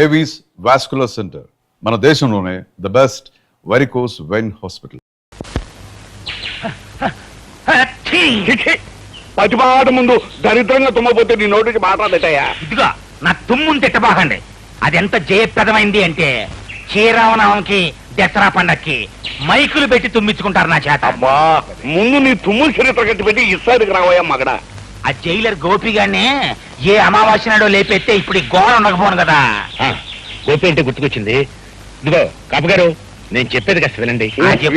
Avis vascular centre మన దేశంలోనే the best varicose vein hospital. పతిపాట ముందు దరిద్రంగా తుమ్మపోతే నీ నోటికి మాట్లాడతాయా? ఇదిగా నా తుమ్ముని తిట్టబాకండి. అది ఎంత జయప్రదమైంది అంటే శ్రీరామనవమికి దసరా పండక్కి మైకులు పెట్టి తుమ్మించుకుంటారు నా చేత. అబ్బా, ముందు నీ తుమ్ములు చరిత్ర కట్టి పెట్టి ఇస్తానికి రావోయా మగడ. ఆ జైలర్ గోపిగానే ఏ అమావాస్య నాడో లేపెత్తే ఇప్పుడు ఈ గోడ ఉండకపోను కదా. గోపి అంటే గుర్తుకొచ్చింది. ఇదిగో కాపుగారు, నేను చెప్పేది కాస్త వినండి.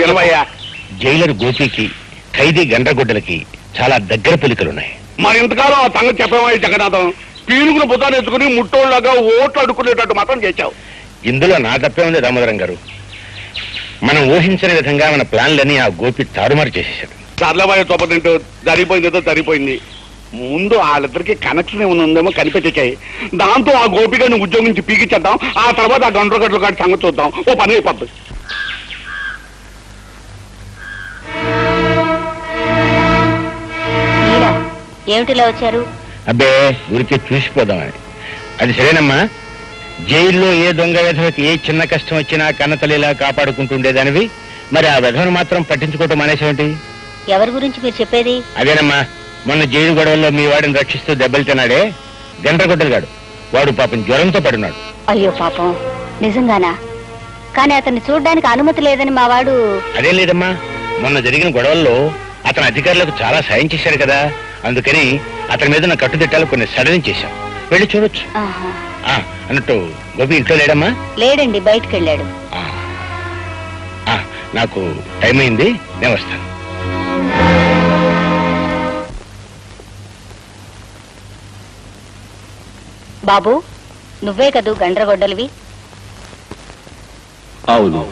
వినవయ్యా. జైలర్ గోపికి ఖైదీ గండ్రగొడ్డలకి చాలా దగ్గర పోలికలున్నాయి. మరి ఇంతకాలం ఆ సంగతి చెప్పేవా జగన్నాథం? పీనుగును బుధాన్ని ఎత్తుకుని ముట్టోళ్ళగా ఓట్లు అడుక్కునేటట్టు మాత్రం చేశావు. ఇందులో నా తప్పే ఉంది దామోదరం గారు. మనం ఊహించని విధంగా మన ప్లాన్లని ఆ గోపి తారుమారు చేసేసాడు. చర్లబాయ తోపతింటూ జరిగిపోయిందేదో జరిగిపోయింది. ముందు వాళ్ళిద్దరికి కనెక్షన్ ఏమైనా ఉందేమో కనిపెట్టాయి. దాంతో ఆ గోపికని ఉద్యోగం నుంచి పీకిచ్చేద్దాం. ఆ తర్వాత ఆ గండ్రగడ్డలు కాటి సంగతి చూద్దాం. ఓ పని అయిపోద్ది. ఏమిటిలా వచ్చారు? అబ్బే, ఊరికే చూసిపోదామని. అది సరేనమ్మా. జైల్లో ఏ దొంగ విధవకి ఏ చిన్న కష్టం వచ్చినా కన్నతల్లిలా కాపాడుకుంటుండేదానివి, మరి ఆ విధవను మాత్రం పట్టించుకోవటం మానేసేమిటి? ఎవరి గురించి మీరు చెప్పేది? అదేనమ్మా, మొన్న జైలు గొడవల్లో మీ వాడిని రక్షిస్తూ దెబ్బలు తిన్నాడే గండ్రగొడ్డలుగాడు. వాడు పాపం జ్వరంతో పడున్నాడు. అయ్యో పాపం, నిజంగానా? కానీ అతన్ని చూడడానికి అనుమతి లేదని మా వాడు. అదేం లేదమ్మా, మొన్న జరిగిన గొడవల్లో అతను అధికారులకు చాలా సాయం చేశాడు కదా, అందుకని అతని మీద ఉన్న కట్టుదిట్టాలు కొన్ని సడలించేశాం. వెళ్ళి చూడొచ్చు. అన్నట్టు గోపి ఇంట్లో లేడమ్మా? లేడండి, బయటకు వెళ్ళాడు. నాకు టైం అయింది, నేను వస్తాను. బాబు, నువ్వే కదూ గండ్రగొడ్డలివి? అవును.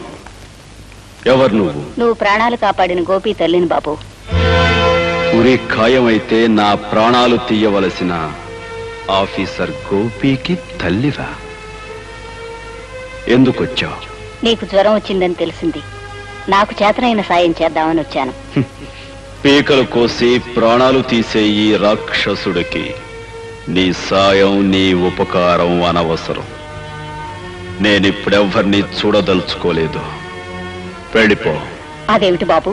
ఎవరు నువ్వు? నువ్వు ప్రాణాలు కాపాడిన గోపి తల్లిని బాబు. ఉరి ఖాయమైతే నా ప్రాణాలు తీయవలసిన ఆఫీసర్ గోపికి తల్లివా? ఎందుకొచ్చావు? నీకు జ్వరం వచ్చిందని తెలిసింది. నాకు చేతనైన సాయం చేద్దామని వచ్చాను. పీకలు కోసి ప్రాణాలు తీసే ఈ రాక్షసుడికి నీ సాయం, నీ ఉపకారం అనవసరం. నేనిప్పుడెవ్వరినీ చూడదలుచుకోలేదు. వెళ్ళిపో. అదేమిటి బాబు,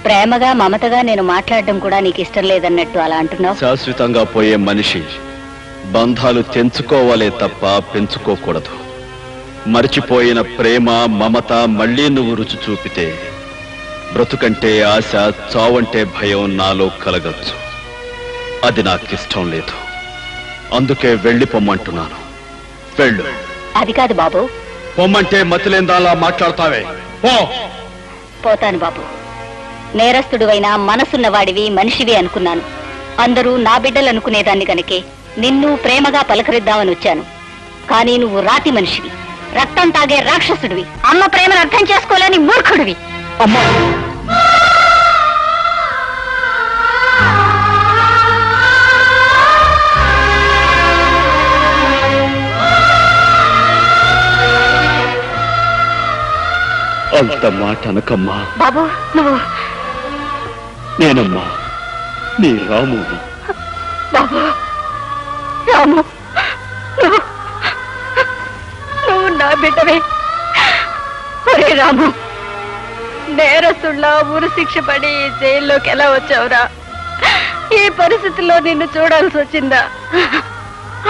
ప్రేమగా మమతగా నేను మాట్లాడడం కూడా నీకు ఇష్టం లేదన్నట్టు అలా అంటున్నావు? శాశ్వతంగా పోయే మనిషి బంధాలు తెంచుకోవాలే తప్ప పెంచుకోకూడదు. మరిచిపోయిన ప్రేమ, మమత మళ్లీ నువ్వు రుచి చూపితే బ్రతుకంటే ఆశ, చావంటే భయం నాలో కలగచ్చు. అది నాకిష్టం లేదు. అందుకే వెళ్ళిపోమ్మంటున్నాను. వెళ్ళు. అది కాదు బాబు. పొమ్మంటే మతిలేందాలా మాట్లాడతావే? పోతాను బాబు. నేరస్తుడివైనా మనసున్నవాడివి, మనిషివి అనుకున్నాను. అందరూ నా బిడ్డలు అనుకునేదాన్ని కనుకే నిన్ను ప్రేమగా పలకరిద్దామని వచ్చాను. కానీ నువ్వు రాతి మనిషివి, రక్తం తాగే రాక్షసుడివి, అమ్మ ప్రేమను అర్థం చేసుకోలేని మూర్ఖుడివి. అమ్మా, అంత మాట అనకమ్మా. బాబు, నువ్వు. నేనమ్మా, నీ రాము. బాబు, రాము, నువ్వు నా బిడ్డవే. ఒరే రాము, నేరస్తుళ్ళ ఊరు శిక్ష పడి జైల్లోకి ఎలా వచ్చావురా? ఈ పరిస్థితుల్లో నిన్ను చూడాల్సి వచ్చిందా?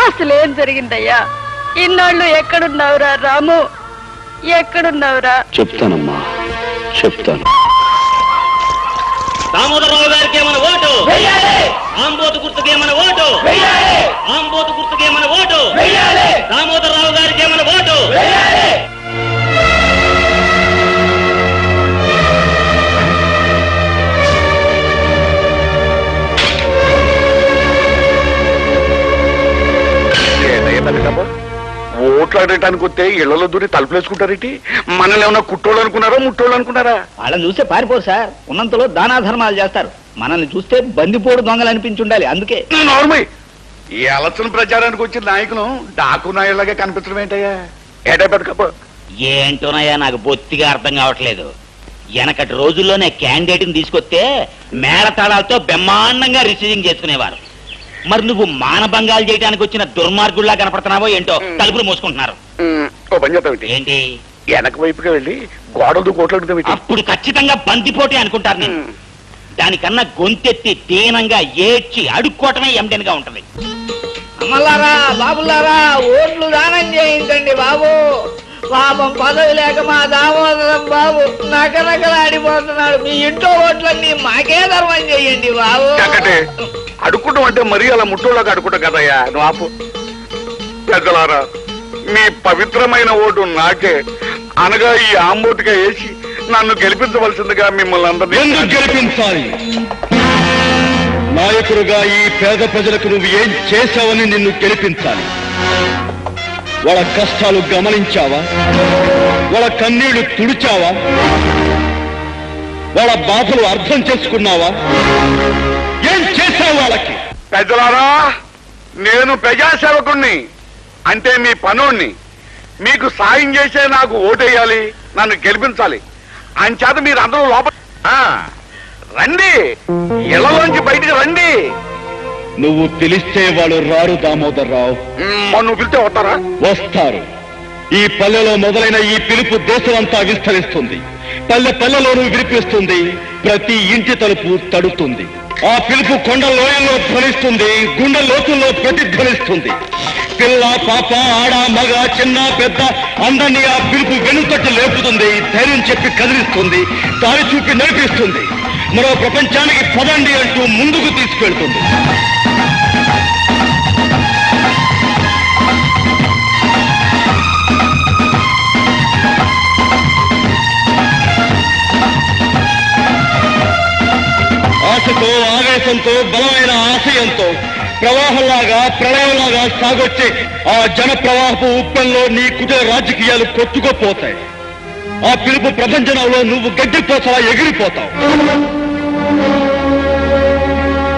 అసలేం జరిగిందయ్యా? ఇన్నాళ్ళు ఎక్కడున్నావురా రాము? ఎక్కడున్నావురా? చెప్తానమ్మా, చెప్తాను. దామోదరరావు గారికి ఏమైనా ఓటు, ఆంబోతు గుర్తుకి ఏమైనా ఓటు, ఆంబోతు గుర్తుకి ఏమైనా ఓటు, దామోదరరావు గారికి ఏమైనా ఓటు. ఓట్లు ఆడటానికి వస్తే ఇళ్లలో దూరి తలుపులేసుకుంటారేంటి? మనల్ని ఏమన్నా కుట్టోళ్ళు అనుకున్నారా, ముట్టోళ్ళు అనుకున్నారా? వాళ్ళని చూస్తే పారిపోరు సార్, ఉన్నంతలో దానాధర్మాలు చేస్తారు. మనల్ని చూస్తే బందిపోడు దొంగలు అనిపించుండాలి. అందుకే నార్మల్ ఈ ఎలక్షన్ ప్రచారానికి వచ్చిన నాయకులు డాకు నాయుడులాగా కనిపించడం ఏంటయ్యా? ఏటా పెట్టుకపో. ఏంటోనయ్యా, నాకు బొత్తిగా అర్థం కావట్లేదు. వెనకటి రోజుల్లోనే క్యాండిడేట్ ని తీసుకొస్తే మేళతాళాలతో బ్రహ్మాండంగా రిసీవింగ్ చేసుకునేవారు. మరి నువ్వు మానభంగాలు చేయడానికి వచ్చిన దుర్మార్గుల్లా కనపడుతున్నావో ఏంటో తలుపులు మూసుకుంటున్నారు. ఓ పని చేద్దాం ఏంటి? వెనక వైపుగా వెళ్ళి గోడలు కోట్లు అప్పుడు ఖచ్చితంగా బందిపోటే అనుకుంటారు నేను. దానికన్నా గొంతెత్తి దీనంగా ఏడ్చి అడుక్కోవటమే ఎండెన్గా ఉంటది. అమ్మలారా బాబులారా ఓట్లు దానం చేయించండి బాబు. పాపం పదవి లేక మా దామోదరం బాబు నకనకలాడిపోతున్నాడు. మీ ఇంట్లో ఓట్లన్నీ మాకే ధర్మం చేయండి బాబు. అడుక్కుంటాం అంటే మరీ అలా ముట్టోళ్ళగా అడుకుంటాం కదయ్యా. నువ్వు ఆపు. పెద్దలారా, మీ పవిత్రమైన ఓటు నాకే అనగా ఈ ఆంబోటుగా వేసి నన్ను గెలిపించవలసిందిగా మిమ్మల్ని అందరినీ. ఎందుకు గెలిపించాలి? నాయకుడుగా ఈ పేద ప్రజలకు నువ్వు ఏం చేశావని నిన్ను గెలిపించాలి. వాళ్ళ కష్టాలు గమనించావా? వాళ్ళ కన్నీళ్లు తుడిచావా? వాళ్ళ బాధలు అర్థం చేసుకున్నావా? ఏం చేశావు వాళ్ళకి? పెద్దలారా, నేను ప్రజాసేవకుణ్ణి, అంటే మీ పనోణ్ణి. మీకు సాయం చేసే నాకు ఓటేయాలి, నన్ను గెలిపించాలి. అంచేత మీరు అందరూ లోపల రండి, ఇళ్లలోంచి బయటికి రండి. నువ్వు పిలిస్తే వాళ్ళు రారు దామోదర్రావు. నువ్వు పిలిస్తే వస్తారా? వస్తారు. ఈ పల్లెలో మొదలైన ఈ పిలుపు దేశమంతా విస్తరిస్తుంది. పల్లె పల్లెలోనూ వినిపిస్తుంది. ప్రతి ఇంటి తలుపు తడుతుంది. ఆ పిలుపు కొండ లోయల్లో ధ్వనిస్తుంది, గుండె లోతుల్లో ప్రతిధ్వనిస్తుంది. పిల్ల పాప ఆడ మగ చిన్న పెద్ద అందరినీ ఆ పిలుపు వెనుకట్టు లేపుతుంది. ధైర్యం చెప్పి కదిలిస్తుంది, దారి చూపి నడిపిస్తుంది. మరో ప్రపంచానికి పదండి అంటూ ముందుకు తీసుకెళ్తుంది. ఆశతో ఆవేశంతో బలమైన ఆశయంతో ప్రవాహంలాగా ప్రళయంలాగా సాగొచ్చే ఆ జన ప్రవాహపు ఉప్పంలో నీ కుటుంబ రాజకీయాలు కొట్టుకుపోతాయి. ఆ పిలుపు ప్రపంచంలో నువ్వు గడ్డిపోతావా, ఎగిరిపోతావు.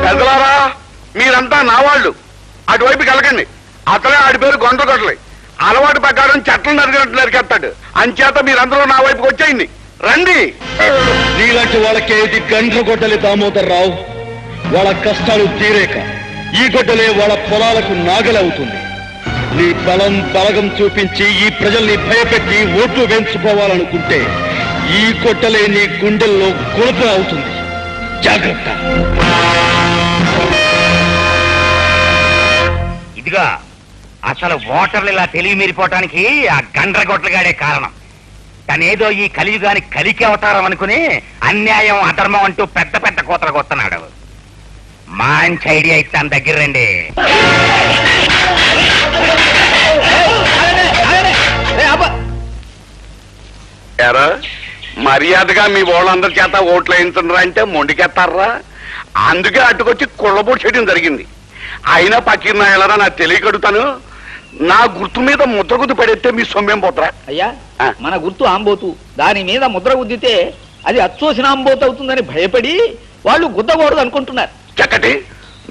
పెద్దలారా, మీరంతా నా వాళ్ళు. అటువైపుకి వెళ్ళకండి. అతనే ఆడి పేరు గొండ్రగొడ్డలి. అలవాటు ప్రకారం చెట్లను నరికినట్టు నరికేస్తాడు. అంచేత మీరందరూ నా వైపుకి వచ్చేయండి. రండి. నీలాంటి వాళ్ళకే ఇది గండ్రగొడ్డలి దామోదర్రావు. వాళ్ళ కష్టాలు తీరేక ఈ గొడ్డలే వాళ్ళ పొలాలకు నాగలవుతుంది. నీ బలం బలగం చూపించి ఈ ప్రజల్ని భయపెట్టి ఓట్లు వేయించుకోవాలనుకుంటే ఈ గొడ్డలే నీ గుండెల్లో కొలుపు అవుతుంది. జాగ్రత్త. ఇదిగా అసలు ఓటర్లు ఇలా తెలివి మీరిపోవటానికి ఆ గండ్రగొట్లగాడే కారణం. తనేదో ఈ కలియుగానికి కలికి అవతారం అనుకుని అన్యాయం అధర్మం అంటూ పెద్ద పెద్ద కోతలు కొత్తనాడు. మంచి ఐడియా ఇస్తాను, దగ్గర రండి. ఎరా, మర్యాదగా మీ వాళ్ళందరి చేత ఓట్లు వేయించరా అంటే మొండికెత్తారా? అందుకే అట్టుకొచ్చి కుళ్ళబోటు చేయడం జరిగింది. అయినా పక్కన వెళ్ళరా నాకు తెలియకడుతాను. నా గుర్తు మీద ముద్ర గుద్దు పడేస్తే మీ సొమ్మేం పోతరా? అయ్యా, మన గుర్తు ఆంబోతు. దాని మీద ముద్ర గుద్దితే అది అచ్చోసిన ఆంబోతు అవుతుందని భయపడి వాళ్ళు గుద్దకూడదు అనుకుంటున్నారు. చక్కటి,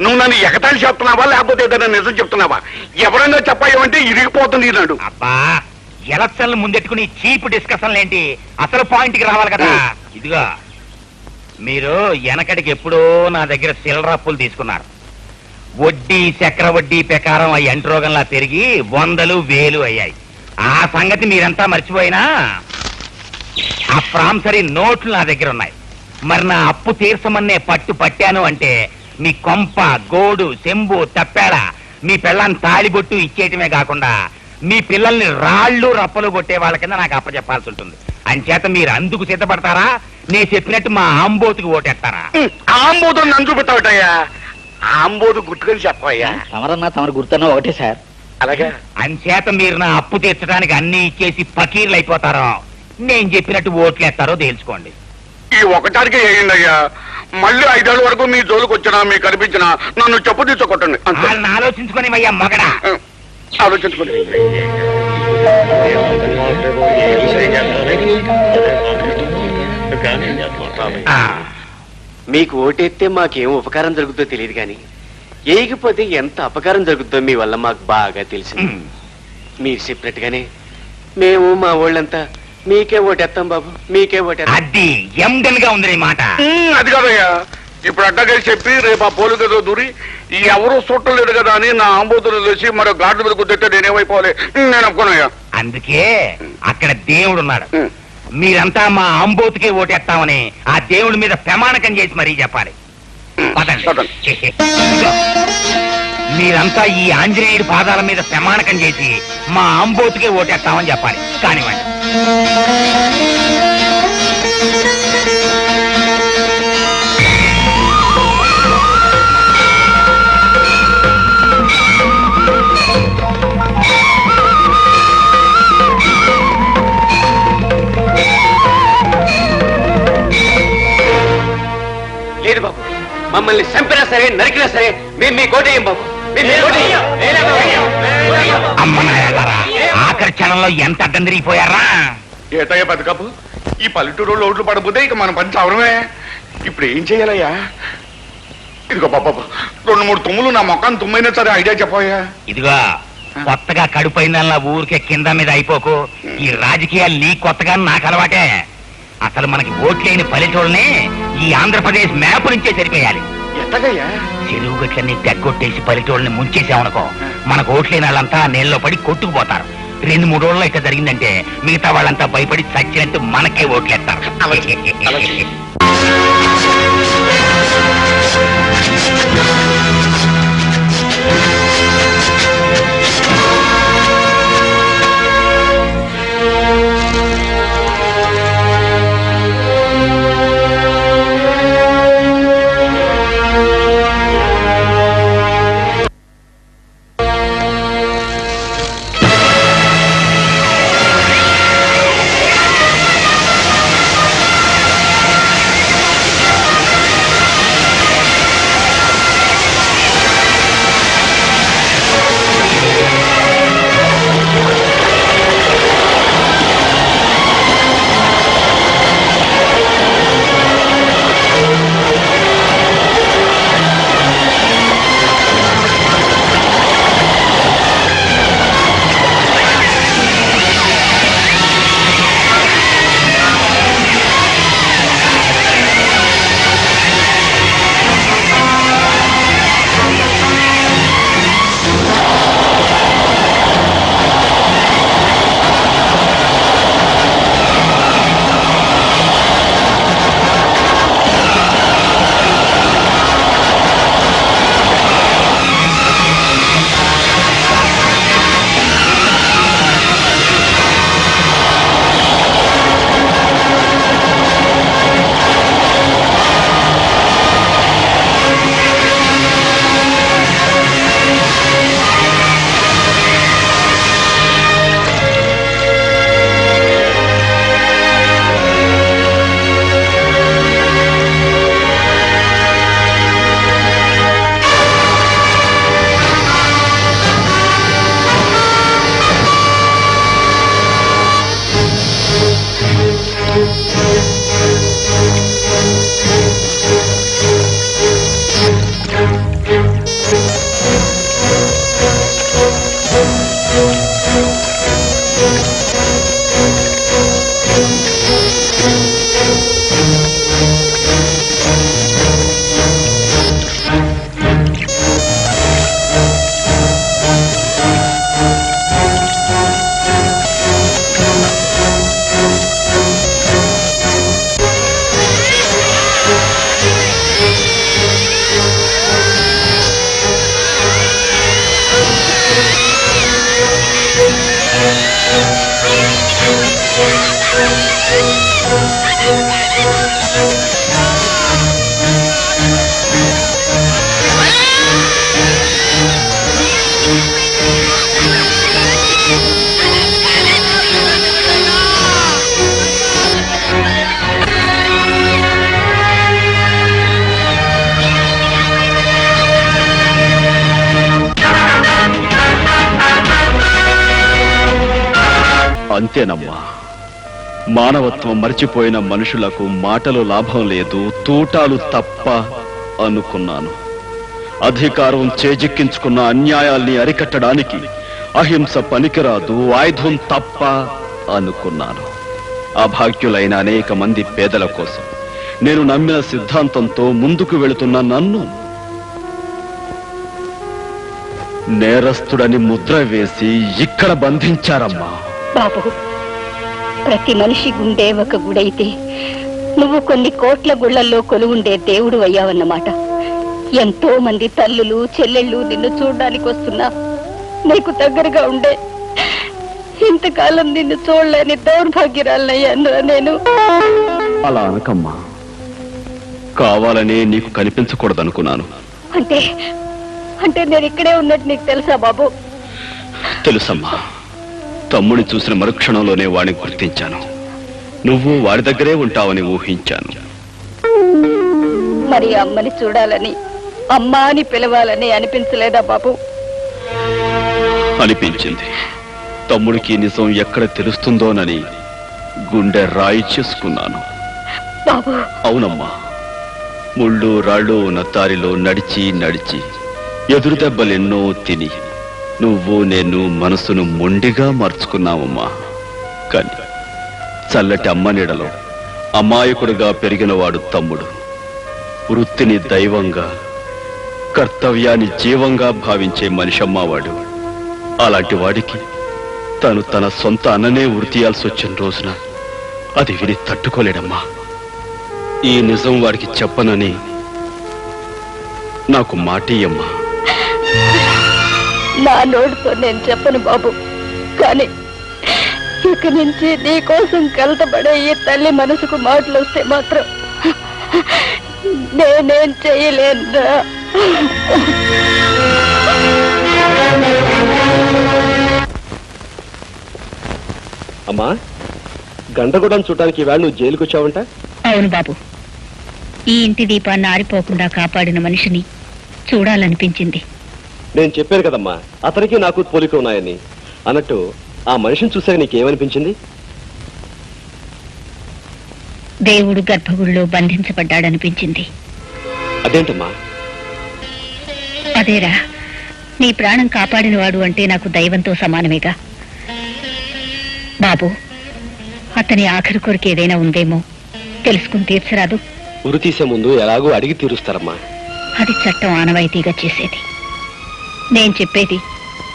నువ్వు నన్ను ఎగతాళి చెప్తున్నావా లేకపోతే ఏదైనా నిజం చెప్తున్నావా? ఎవరైనా చెప్పాయంటే ఇరిగిపోతుంది నాడు. అబ్బా, ఎలక్షన్లు ముందెట్టుకుని చీప్ డిస్కషన్లు ఏంటి? అసలు పాయింట్ కి రావాలి కదా. ఇదిగో, మీరు వెనకటికి ఎప్పుడో నా దగ్గర చిల్లర అప్పులు తీసుకున్నారు. వడ్డీ చక్ర వడ్డీ ప్రకారం ఆ ఎంట్రోగంలా పెరిగి 100,000, 1000 అయ్యాయి. ఆ సంగతి మీరంతా మర్చిపోయినా ఆ ప్రాంసరీ నోట్లు నా దగ్గర ఉన్నాయి. మరి నా అప్పు తీర్చమన్నే పట్టాను అంటే మీ కొంప గోడు చెంబు తప్పాడ మీ పిల్లని తాళిబొట్టు ఇచ్చేయటమే కాకుండా మీ పిల్లల్ని రాళ్ళు రప్పలు కొట్టే వాళ్ళ కింద నాకు అప్పచెప్పాల్సి ఉంటుంది. అంచేత మీరు అందుకు సిద్ధపడతారా? నేను చెప్పినట్టు మా ఆంబోతుకి ఓటేస్తారా? ఆంబోతు నన్ను చూపెట్టావుటయ్యా. ఆంబోతు గుర్తుకొని చెప్పయ్యా. తమరన్నా తమరు గుర్తున్నా ఒకటే సార్. అలాగే. అంచేత మీరు నా అప్పు తీర్చడానికి అన్ని ఇచ్చేసి ఫకీర్లు అయిపోతారో, నేను చెప్పినట్టు ఓట్లేస్తారో తేల్చుకోండి. ఈ ఒకటానికి వేయండి అయ్యా. మళ్ళీ 5 ఏళ్ళ వరకు మీ జోలికి వచ్చినా మీకు కనిపించినా నన్ను చెప్పు తీసుకోకండి. వాళ్ళని ఆలోచించుకొని అయ్యా మగడా. ఆలోచించుకోండి. మీకు ఓటెత్తే మాకేం ఉపకారం జరుగుతుందో తెలియదు కానీ ఏగిపోతే ఎంత అపకారం జరుగుతుందో మీ వల్ల మాకు బాగా తెలిసింది. మీరు చెప్పినట్టుగానే మేము మా వాళ్ళంతా మీకే ఓటేస్తాం బాబు, మీకే ఓటేస్తాం. అది ఎండన్ గా ఉంది నీ మాట. అది కాదయ్యా, ఇప్పుడు అట్టగా చెప్పి రేపు ఆ పోలికతో దూరి ఈ ఎవరూ చూడటం లేదు కదా అని నా ఆంబోతులు తెలిసి మరో గాడ్ల మీద కుదిరితే నేనేమైపోవాలి. నేను ఒప్పుకున్నాయా. అందుకే అక్కడ దేవుడు ఉన్నాడు. మీరంతా మా అంబోతుకే ఓటేస్తామని ఆ దేవుడి మీద ప్రమాణకం చేసి మరీ చెప్పాలి. పదండి. ఇదిగో, మీరంతా ఈ ఆంజనేయుడి పాదాల మీద ప్రమాణకం చేసి మా అంబోతుకే ఓటేస్తామని చెప్పాలి. కానివ్వండి. లేదు బాబు, మమ్మల్ని చంపినా సరే నరికినా సరే మేము మీ కోటేయం బాబు. అమ్మ నాయలారా, ఆఖరి క్షణంలో ఎంత అడ్డం తిరిగిపోయారా? ఏటయ్యా బతుకపు, ఈ పల్లెటూరు ఓట్లు పడబోతే ఇక మన పని చావడమే. ఇప్పుడు ఏం చెయ్యాలయ్యా? ఇదిగో బాబా, 2-3 తుమ్ములు నా మొక్కను తుమ్మైనా సరే ఐడియా చెప్పాయా. ఇదిగో, కొత్తగా కడుపైందల్లా ఊరికే కింద మీద అయిపోకు. ఈ రాజకీయాలు నీ కొత్తగా నాకు అలవాటే. అసలు మనకి ఓట్లేని పల్లెటూళ్ళని ఈ ఆంధ్రప్రదేశ్ మ్యాప్ నుంచే సరిపోయాలి. ఎట్టగయ్యా? చెరువు గట్లన్నీ తెగ్గొట్టేసి పల్లెటూళ్ళని ముంచేసామనుకో, మనకు ఓట్లేని వాళ్ళంతా నీళ్ళలో పడి కొట్టుకుపోతారు. 2-3 రోజుల్లో ఇట్లా జరిగిందంటే మిగతా వాళ్ళంతా భయపడి చచ్చినట్టు మనకే ఓట్లేస్తారు. అంతేనమ్మా, మానవత్వం మర్చిపోయిన మనుషులకు మాటలు లాభం లేదు, తూటాలు తప్ప అనుకున్నాను. అధికారం చేజిక్కించుకున్న అన్యాయాల్ని అరికట్టడానికి అహింస పనికిరాదు, ఆయుధం తప్ప అనుకున్నాను. అభాగ్యులైన అనేక మంది పేదల కోసం, నేను నమ్మిన సిద్ధాంతంతో ముందుకు వెళుతున్న నన్ను నేరస్తుడని ముద్ర వేసి ఇక్కడ బంధించారమ్మా. బాబు, ప్రతి మనిషి గుండె ఒక గుడైతే నువ్వు కొన్ని కోట్ల గుళ్లల్లో కొలువుండే దేవుడు అయ్యావన్నమాట. ఎంతో మంది తల్లులు చెల్లెళ్ళు నిన్ను చూడ్డానికి వస్తున్నా నీకు దగ్గరగా ఉండే ఇంతకాలం నిన్ను చూడలేని దౌర్భాగ్యరాలయ్యాను నేను. అలా అనకమ్మా, కావాలనే నీకు కనిపించకూడదనుకున్నాను. అంటే అంటే నేను ఇక్కడే ఉన్నట్టు నీకు తెలుసా బాబు? తెలుసమ్మా, తమ్ముని చూసిన మరుక్షణంలోనే వాడిని గుర్తించాను. నువ్వు వాడి దగ్గరే ఉంటావని ఊహించాను. మరి అమ్మని చూడాలని, అమ్మా అని పిలవాలని అనిపించలేదా బాబు? అనిపించింది. తమ్ముడికి నిజం ఎక్కడ తెలుస్తుందోనని గుండె రాయి చేసుకున్నాను. బాబు, అవునమ్మా, ముళ్ళు రాళ్ళు ఉన్న దారిలో నడిచి నడిచి ఎదురు దెబ్బలెన్నో తిని నువ్వు నేను మనసును మొండిగా మార్చుకున్నావమ్మా. కానీ చల్లటి అమ్మ నీడలో అమాయకుడుగా పెరిగినవాడు తమ్ముడు. వృత్తిని దైవంగా, కర్తవ్యాన్ని జీవంగా భావించే మనిషమ్మవాడు. అలాంటి వాడికి తను తన సొంత అన్ననే వృత్తియాల్సి వచ్చిన రోజున అది విని తట్టుకోలేడమ్మా. ఈ నిజం వాడికి చెప్పనని నాకు మాటియమ్మా. నా నోటితో నేను చెప్పను బాబు, కానీ ఇక నుంచి నీ కోసం కలతపడే ఈ తల్లి మనసుకు మాటలు వస్తే మాత్రం నేనేం చెయ్యలేనురా. అమ్మా, గండగూడెం చూడటానికి ఈవేళ నువ్వు జైలుకు వచ్చావంట? అవును బాబు, ఈ ఇంటి దీపాన్ని ఆరిపోకుండా కాపాడిన మనిషిని చూడాలనిపించింది. నేను చెప్పాను కదమ్మా, అతనికి నాకు పోలిక ఉన్నాయని. అన్నట్టు ఆ మనిషిని చూసాక నీకేమనిపించింది? దేవుడు గర్భగుడిలో బంధించబడ్డాడనిపించింది. అదేంటమ్మా? అదేరా, నీ ప్రాణం కాపాడినవాడు అంటే నాకు దైవంతో సమానమేగా బాబు. అతని ఆఖరి కొరకు ఏదైనా ఉందేమో తెలుసుకుని తీర్చరాదు? ఉరి తీసే ముందు ఎలాగో అడిగి తీరుస్తారమ్మా. అది చట్టం ఆనవాయితీగా చేసేది. నేను చెప్పేది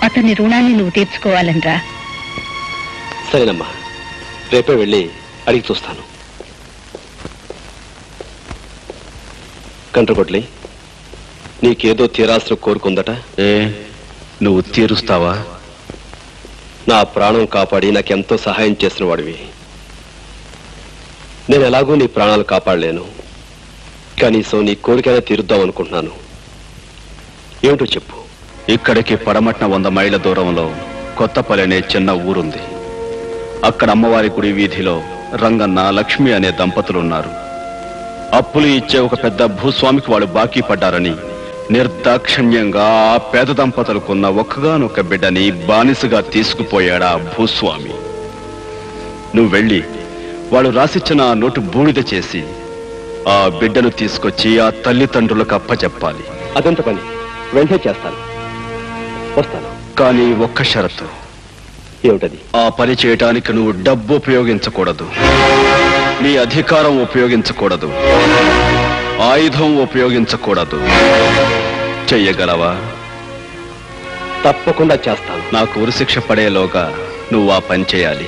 అతని రుణాన్ని నువ్వు తీర్చుకోవాలనరా. సరేనమ్మా, రేపే వెళ్ళి అడిగి చూస్తాను. కంట్రకొట్లి, నీకేదో తీరాల్సిన కోరుకుందట. నువ్వు తీరుస్తావా? నా ప్రాణం కాపాడి నాకెంతో సహాయం చేసిన వాడివి. నేను ఎలాగో నీ ప్రాణాలు కాపాడలేను, కనీసం నీ కోరికైనా తీరుద్దాం అనుకుంటున్నాను. ఏమిటో చెప్పు. ఇక్కడికి పడమట్న 100 మైళ్ళ దూరంలో కొత్తపల్లి అనే చిన్న ఊరుంది. అక్కడ అమ్మవారి గుడి వీధిలో రంగన్న, లక్ష్మి అనే దంపతులున్నారు. అప్పులు ఇచ్చే ఒక పెద్ద భూస్వామికి వాళ్ళు బాకీ పడ్డారని నిర్దాక్షిణ్యంగా ఆ పేద దంపతులకున్న ఒక్కగానొక్క బిడ్డని బానిసగా తీసుకుపోయాడా భూస్వామి. నువ్వు వెళ్ళి వాళ్ళు రాసిచ్చిన ఆ నోటు బూడిద చేసి ఆ బిడ్డను తీసుకొచ్చి ఆ తల్లిదండ్రులకు అప్పచెప్పాలి. అదంత పని వెంటనే చేస్తాను, వస్తాను. కానీ ఒక్క షరతు. ఏమిటది? ఆ పని చేయటానికి నువ్వు డబ్బు ఉపయోగించకూడదు, నీ అధికారం ఉపయోగించకూడదు, ఆయుధం ఉపయోగించకూడదు. చెయ్యగలవా? తప్పకుండా చేస్తాను. నాకు ఉరిశిక్ష పడేలోగా నువ్వు ఆ పని చేయాలి.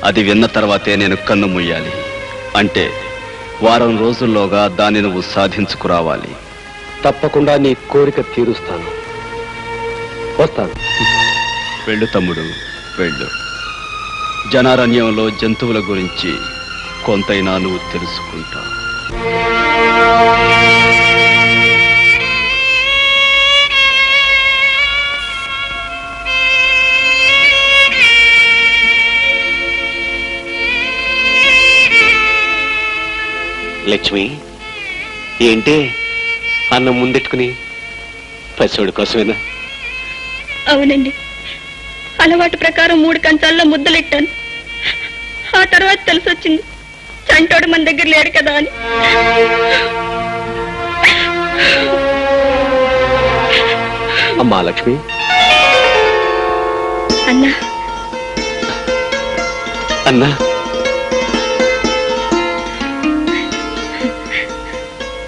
అది విన్న తర్వాతే నేను కన్ను ముయ్యాలి. అంటే వారం రోజుల్లోగా దాన్ని నువ్వు సాధించుకురావాలి. తప్పకుండా నీ కోరిక తీరుస్తాను, వస్తాను. వెళ్ళు తమ్ముడు, వెళ్ళు. జనారణ్యంలో జంతువుల గురించి కొంతైనా నువ్వు తెలుసుకుంటావు. లక్ష్మి, ఏంటి అన్నం ముందెట్టుకుని పసివాడి కోసమేనా? అవునండి, అలవాటు ప్రకారం 3 కంచాల్లో ముద్దలెట్టాను. ఆ తర్వాత తెలిసొచ్చింది చంటోడు మన దగ్గర లేడు కదా అని. అమ్మా లక్ష్మి. అన్నా, అన్నా,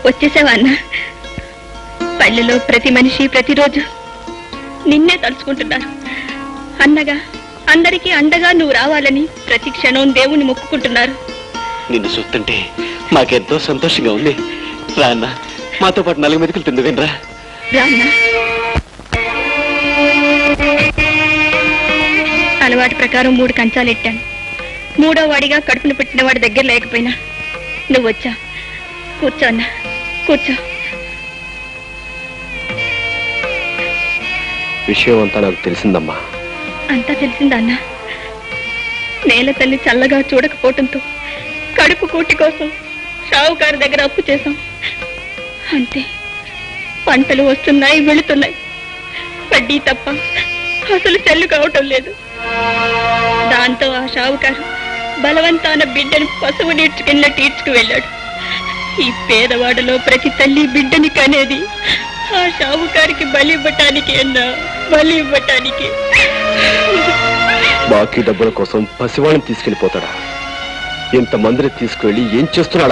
వచ్చేసావా అన్న? పల్లెలో ప్రతి మనిషి ప్రతిరోజు నిన్నే తలుచుకుంటున్నారు. అన్నగా అందరికీ అండగా నువ్వు రావాలని ప్రతి క్షణం దేవుణ్ణి మొక్కుకుంటున్నారు. నిన్ను చూస్తుంటే మాకెంతో సంతోషంగా ఉంది. రా అన్న, మాతో పాటు 4 మెతుకులు తిందువేనరా. రా అన్న. అలవాటు ప్రకారం 3 కంచాలు ఎట్టాను. 3వ వాడిగా కడుపును పెట్టిన వాడి దగ్గర లేకపోయినా నువ్వు వచ్చా. కూర్చో అన్న, కూర్చో. విషయం అంతా నాకు తెలిసిందమ్మా. అంతా తెలిసిందా అన్న? నేల తల్లి చల్లగా చూడకపోవటంతో కడుపు కూటి కోసం షావుకారు దగ్గర అప్పు చేశాం. అంతే, పంటలు వస్తున్నాయి వెళుతున్నాయి, వడ్డీ తప్ప అసలు చెల్లు కావటం లేదు. దాంతో ఆ షావుకారు బలవంతాన బిడ్డను పశువు నీడ్చుకెళ్ళినట్టు ఈడ్చుకు వెళ్ళాడు. ఈ పేదవాడలో ప్రతి తల్లి బిడ్డని కనేది ఆ షావుకారికి బలి ఇవ్వటానికి అన్నా, బలి ఇవ్వటానికి. బాకీ డబ్బుల కోసం పసివాళ్ళని తీసుకెళ్లిపోతాడా? ఇంతమందిని తీసుకువెళ్ళి ఏం చేస్తున్నాడా?